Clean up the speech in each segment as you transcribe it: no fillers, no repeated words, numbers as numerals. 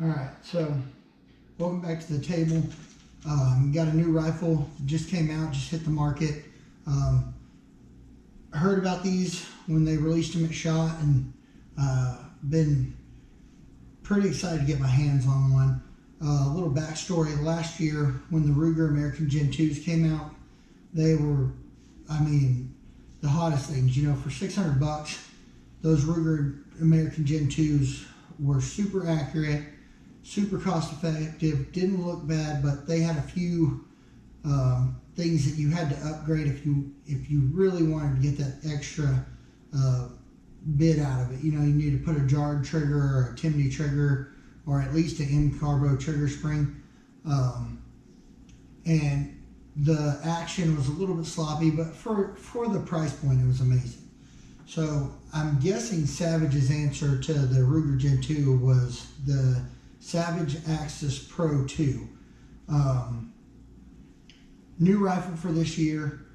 Alright, so welcome back to the table. Got a new rifle, just came out, just hit the market. I heard about these when they released them at SHOT and been pretty excited to get my hands on one. A little backstory, last year when the Ruger American Gen 2s came out, they were, the hottest things. You know, for 600 bucks, those Ruger American Gen 2s were super accurate, super cost effective, didn't look bad, but they had a few things that you had to upgrade if you really wanted to get that extra bit out of it. You know, you need to put a jarred trigger or a Timney trigger or at least an M-Carbo trigger spring. And the action was a little bit sloppy, but for the price point, it was amazing. So I'm guessing Savage's answer to the Ruger Gen 2 was the Savage Axis Pro 2. New rifle for this year.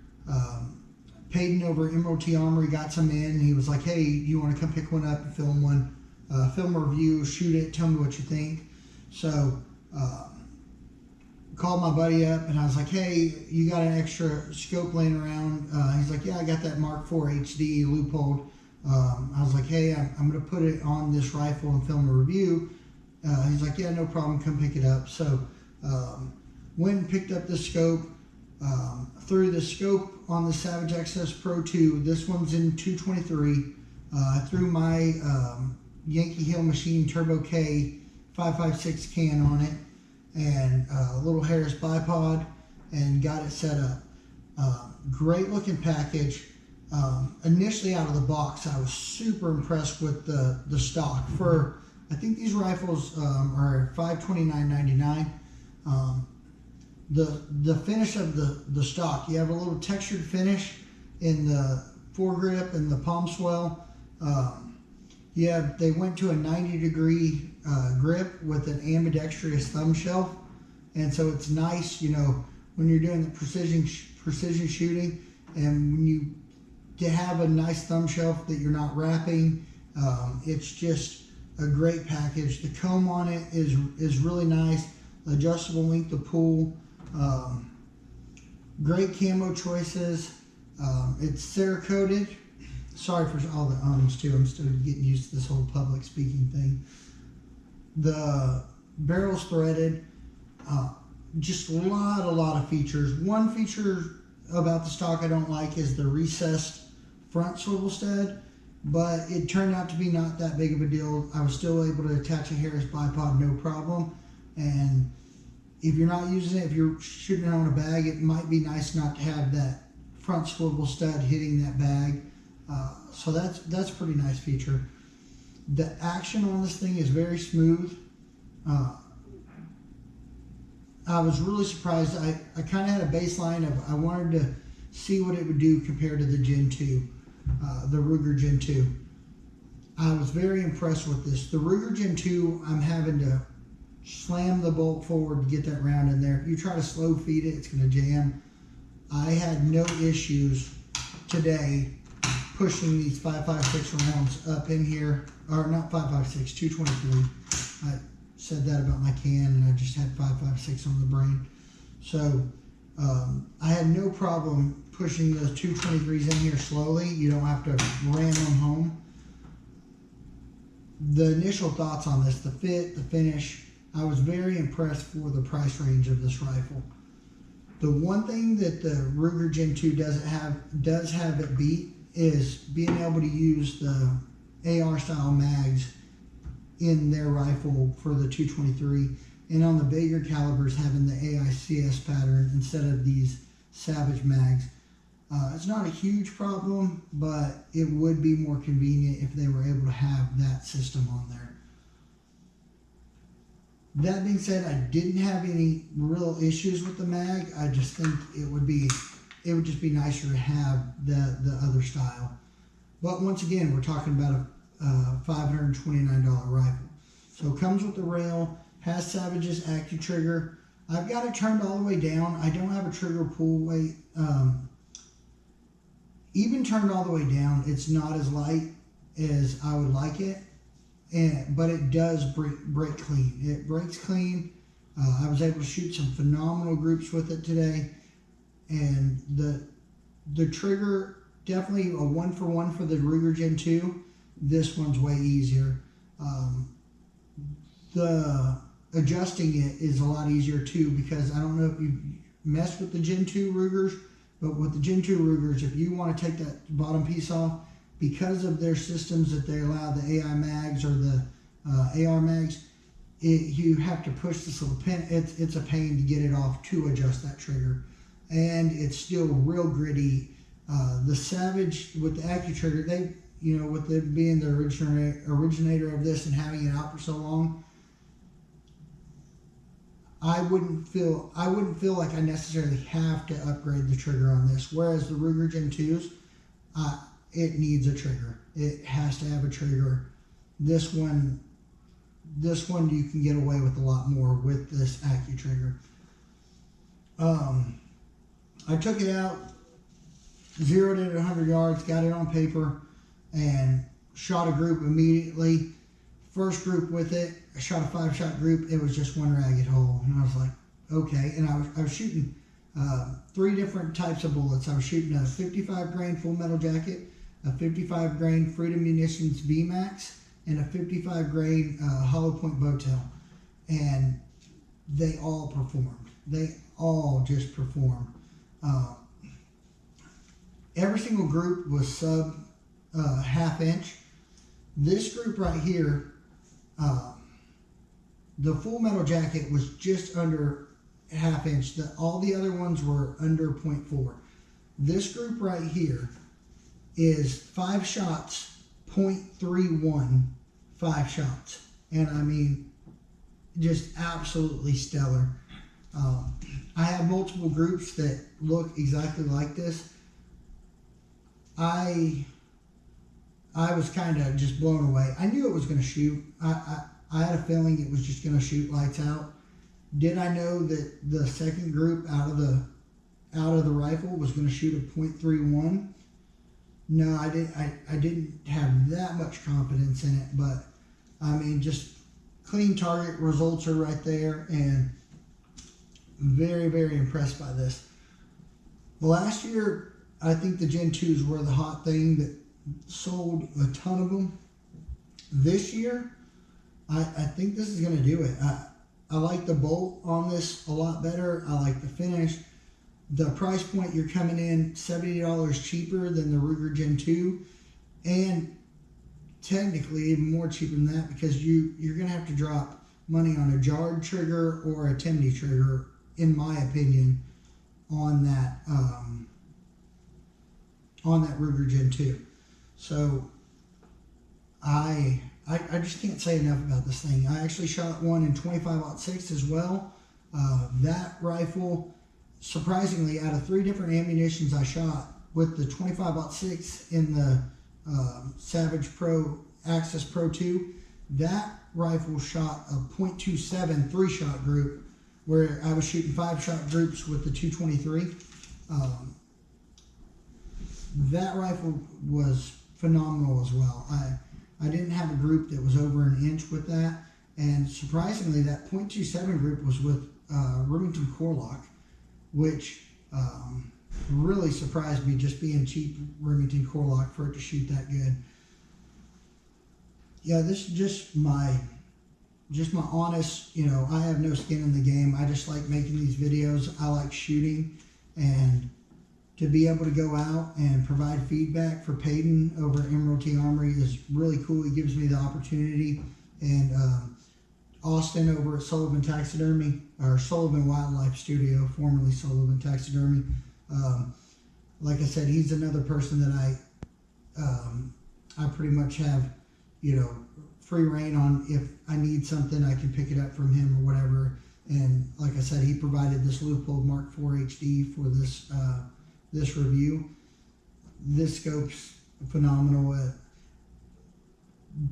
Payton over Emerald T Armory got some in. He was like, hey, you want to come pick one up and film one? Film a review, shoot it, tell me what you think. So called my buddy up and I was like, hey, you got an extra scope laying around? He's like, yeah, I got that Mark IV HD loopholed. I was like, hey, I'm going to put it on this rifle and film a review. He's like, yeah, no problem, come pick it up. So went and picked up the scope, threw the scope on the Savage Axis Pro 2. This one's in 223. I threw my Yankee Hill Machine Turbo K 5.56 can on it and a little Harris bipod and got it set up. Great looking package. Initially out of the box, I was super impressed with the stock. For I think these rifles are $529.99. The finish of the stock, you have a little textured finish in the foregrip and the palm swell. They went to a 90-degree grip with an ambidextrous thumb shelf, and so it's nice, you know, when you're doing the precision shooting, and when you have a nice thumb shelf that you're not wrapping. It's just a great package. The comb on it is really nice. Adjustable length of pull. Great camo choices. It's Cerakoted. Sorry for all the ums too. I'm still getting used to this whole public speaking thing. The barrel's threaded. Just a lot of features. One feature about the stock I don't like is the recessed front swivel stud, but it turned out to be not that big of a deal. I was still able to attach a Harris bipod no problem. And if you're not using it, if you're shooting it on a bag, it might be nice not to have that front swivel stud hitting that bag. So that's a pretty nice feature. The action on this thing is very smooth. I was really surprised. I kind of had a baseline of I wanted to see what it would do compared to the Gen 2, the Ruger Gen 2. I was very impressed with this. The Ruger Gen 2, I'm having to slam the bolt forward to get that round in there. If you try to slow feed it, it's going to jam. I had no issues today pushing these 5.56 rounds up in here, or not 5.56, 223. I said that about my can, and I just had 5.56 on the brain. So I had no problem pushing those 223s in here slowly. You don't have to ram them home. The initial thoughts on this, the fit, the finish, I was very impressed for the price range of this rifle. The one thing that the Ruger Gen 2 does have it beat is being able to use the AR style mags in their rifle for the 223, and on the bigger calibers having the AICS pattern instead of these Savage mags. It's not a huge problem, but it would be more convenient if they were able to have that system on there. That being said, I didn't have any real issues with the mag. I just think it would just be nicer to have the other style. But once again, we're talking about a $529 rifle. So it comes with the rail, has Savage's AccuTrigger. I've got it turned all the way down. I don't have a trigger pull weight. Even turned all the way down, it's not as light as I would like it. but it does break clean. It breaks clean. I was able to shoot some phenomenal groups with it today, and the trigger, definitely a 1-for-1 for the Ruger Gen 2. This one's way easier. The adjusting it is a lot easier too, because I don't know if you messed with the Gen 2 Rugers, but with the Gen 2 Rugers, if you want to take that bottom piece off, because of their systems that they allow, the AI mags or the AR mags, you have to push this little pin. It's a pain to get it off to adjust that trigger, and it's still real gritty. The Savage with the AccuTrigger, they, with it being the originator of this and having it out for so long, I wouldn't feel like I necessarily have to upgrade the trigger on this. Whereas the Ruger Gen 2s, it needs a trigger. It has to have a trigger. This one you can get away with a lot more with this AccuTrigger. I took it out, zeroed it at 100 yards, got it on paper, and shot a group immediately. First group with it, I shot a 5-shot group. It was just one ragged hole, and I was like, okay. And I was shooting 3 different types of bullets. I was shooting a 55 grain Full Metal Jacket, a 55 grain Freedom Munitions VMAX, and a 55 grain Hollow Point Bowtail, and they all performed. They all just performed. Every single group was sub ½ inch. This group right here, the Full Metal Jacket was just under ½ inch. All the other ones were under 0.4. This group right here is 5 shots, 0.31 5 shots. And I mean, just absolutely stellar. I have multiple groups that look exactly like this. I was kind of just blown away. I knew it was going to shoot. I had a feeling it was just going to shoot lights out. Did I know that the second group out of the rifle was going to shoot a 0.31? No, I didn't have that much confidence in it, but I mean, just clean target results are right there, and very, very impressed by this. Last year, I think the Gen 2s were the hot thing that sold a ton of them. This year, I think this is going to do it. I like the bolt on this a lot better. I like the finish. The price point, you're coming in $70 cheaper than the Ruger Gen 2, and technically even more cheaper than that, because you're going to have to drop money on a jarred trigger or a Timney trigger, in my opinion, on that Ruger Gen 2. So I just can't say enough about this thing. I actually shot one in 25-06 as well. That rifle, surprisingly, out of 3 different ammunitions I shot, with the 25-06 in the Savage Pro Axis Pro 2, that rifle shot a .27 3-shot group, where I was shooting 5-shot groups with the 223. That rifle was phenomenal as well. I didn't have a group that was over an inch with that, and surprisingly, that .27 group was with Remington Core-Lokt, which really surprised me, just being cheap Remington Core-Lokt, for it to shoot that good. Yeah, this is just my honest, I have no skin in the game. I just like making these videos. I like shooting, and to be able to go out and provide feedback for Peyton over at Emerald Armory is really cool. It gives me the opportunity. And Austin over at Sullivan Taxidermy, or Sullivan Wildlife Studio, formerly Sullivan Taxidermy. Like I said, he's another person that I pretty much have, free reign on. If I need something, I can pick it up from him or whatever. And like I said, he provided this Leupold Mark IV HD for this this review. This scope's phenomenal,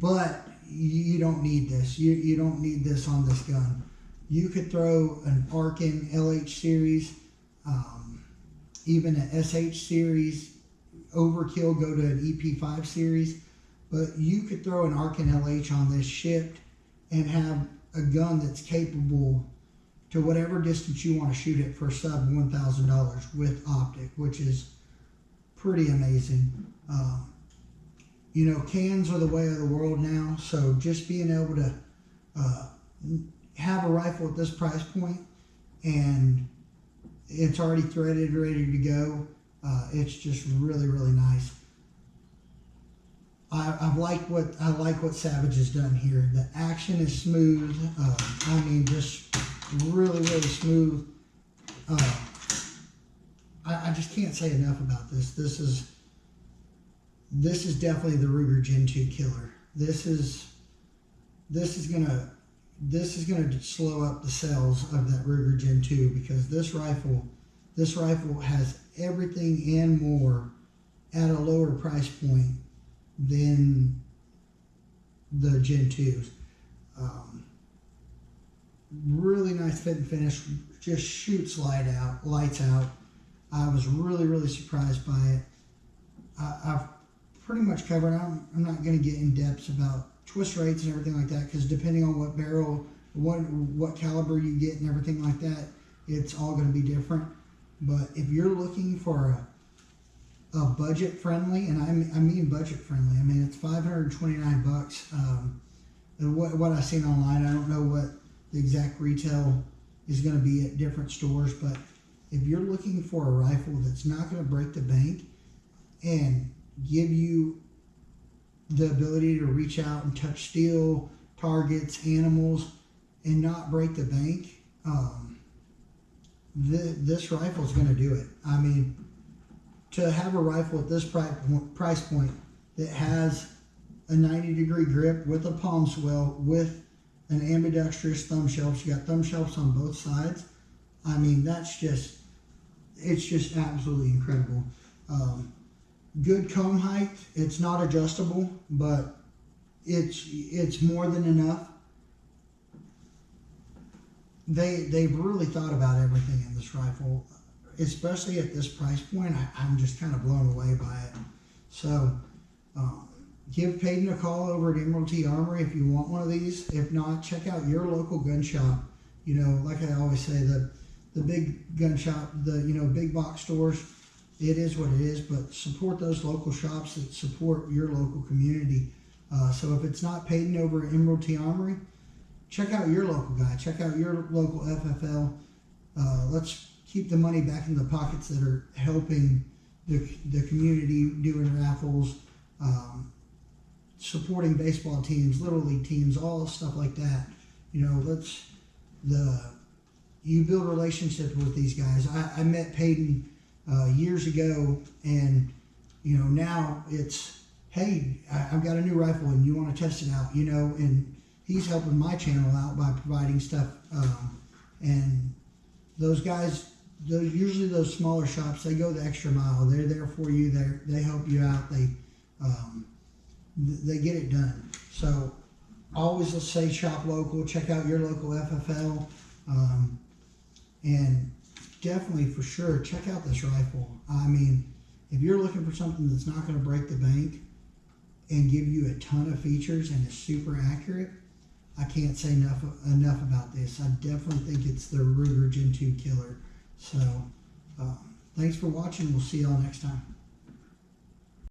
but you don't need this. You don't need this on this gun. You could throw an Arken LH series, even an SH series, overkill, go to an EP5 series. but you could throw an Arkin LH on this shipped and have a gun that's capable to whatever distance you want to shoot it for sub $1,000 with optic, which is pretty amazing. You know, cans are the way of the world now, so just being able to have a rifle at this price point and it's already threaded, ready to go, it's just really, really nice. I like what Savage has done here. The action is smooth. I mean, just really, really smooth. I just can't say enough about this. This is definitely the Ruger Gen 2 killer. This is gonna slow up the sales of that Ruger Gen 2, because this rifle has everything and more at a lower price point than the Gen 2s. Really nice fit and finish. Just shoots lights out. I was really, really surprised by it. I've pretty much covered. I'm not going to get in depth about twist rates and everything like that, because depending on what barrel, what caliber you get and everything like that, it's all going to be different. But if you're looking for a budget friendly, and I mean budget friendly, I mean it's $529. What I've seen online, I don't know what the exact retail is going to be at different stores, but if you're looking for a rifle that's not going to break the bank and give you the ability to reach out and touch steel, targets, animals, and not break the bank, this rifle is going to do it. I mean, to have a rifle at this price point that has a 90-degree grip with a palm swell, with an ambidextrous thumb shelf, you got thumb shelves on both sides. I mean, it's just absolutely incredible. Good comb height. It's not adjustable, but it's more than enough. They've really thought about everything in this rifle, especially at this price point. I'm just kind of blown away by it. So give Peyton a call over at Emerald Armory if you want one of these. If not, check out your local gun shop. You know, like I always say, the big gun shop, big box stores, it is what it is, but support those local shops that support your local community. So if it's not Peyton over at Emerald Armory, check out your local guy. Check out your local FFL. Let's keep the money back in the pockets that are helping the community, doing raffles, supporting baseball teams, little league teams, all stuff like that. You know, you build relationships with these guys. I met Peyton years ago, and you know, now it's, hey, I've got a new rifle and you want to test it out, you know, and he's helping my channel out by providing stuff. And those guys, usually those smaller shops, they go the extra mile. They're there for you. They help you out. They get it done. So always, let's say, shop local. Check out your local FFL, and definitely for sure check out this rifle. I mean, if you're looking for something that's not going to break the bank and give you a ton of features and is super accurate, I can't say enough about this. I definitely think it's the Ruger Gen 2 killer. So thanks for watching. We'll see y'all next time.